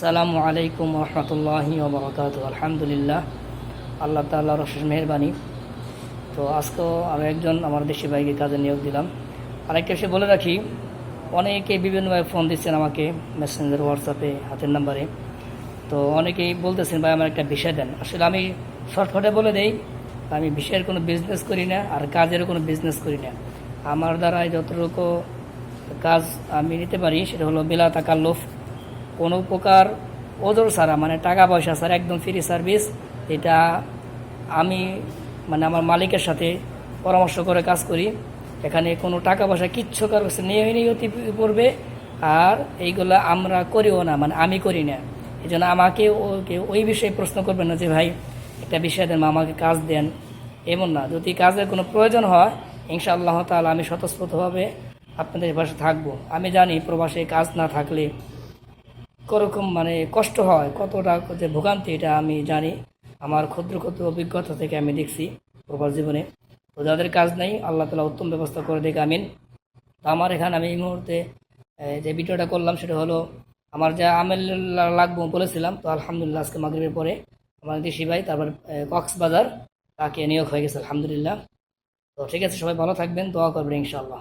আসসালামু আলাইকুম রহমতুল্লাহি ওবরাকাতু। আলহামদুলিল্লাহ, আল্লাহ তাআলার অশেষ মেহেরবানি। তো আজকেও আমি একজন আমার দেশি ভাইকে কাজে নিয়োগ দিলাম। আরেকটা বিষয় বলে রাখি, অনেকে বিভিন্নভাবে ফোন দিচ্ছেন আমাকে, মেসেঞ্জার, হোয়াটসঅ্যাপে, হাতের নাম্বারে। তো অনেকেই বলতেছেন ভাই আমার একটা বিষয় দেন। আসলে আমি শর্টকাটে বলে দেই, আমি বিষয়ের কোনো বিজনেস করি না, আর কাজেরও কোনো বিজনেস করি না। আমার দ্বারা যতটুকু কাজ আমি নিতে পারি সেটা হলো বিলা তাকাল্লুফ, কোনো প্রকার ওজোর ছাড়া, মানে টাকা পয়সা ছাড়া, একদম ফ্রি সার্ভিস। এটা আমি আমার মালিকের সাথে পরামর্শ করে কাজ করি। এখানে কোনো টাকা পয়সা কিচ্ছু কারো কাছে নিয়তি পড়বে, আর এইগুলো আমরা করিও না, আমি করি না। এই জন্য আমাকে ওই বিষয়ে প্রশ্ন করবেন না যে ভাই একটা বিষয় দেন, আমাকে কাজ দেন, এমন না। যদি কাজের কোনো প্রয়োজন হয়, ইনশাআল্লাহ তাআলা আমি স্বতঃস্ফূর্তভাবে আপনাদের পাশে থাকবো। আমি জানি প্রবাসে কাজ না থাকলে কীরকম কষ্ট হয়, কতটা যে ভোগান্তি, এটা আমি জানি। আমার ক্ষুদ্র ক্ষুদ্র অভিজ্ঞতা থেকে আমি দেখছি প্রবাস জীবনে। তো যাদের কাজ নেই, আল্লাহ তাআলা উত্তম ব্যবস্থা করে দেখ, আমিন। তো আমার এখানে আমি এই মুহূর্তে যে ভিডিওটা করলাম সেটা হলো আমার যা আমেল লাগবো বলেছিলাম। তো আলহামদুলিল্লাহ আজকে মাগরিবের পরে আমার দেশি ভাই, তারপর কক্সবাজার, তাকে নিয়োগ হয়ে গেছে আলহামদুলিল্লাহ। তো ঠিক আছে, সবাই ভালো থাকবেন, দোয়া করবেন ইনশাআল্লাহ।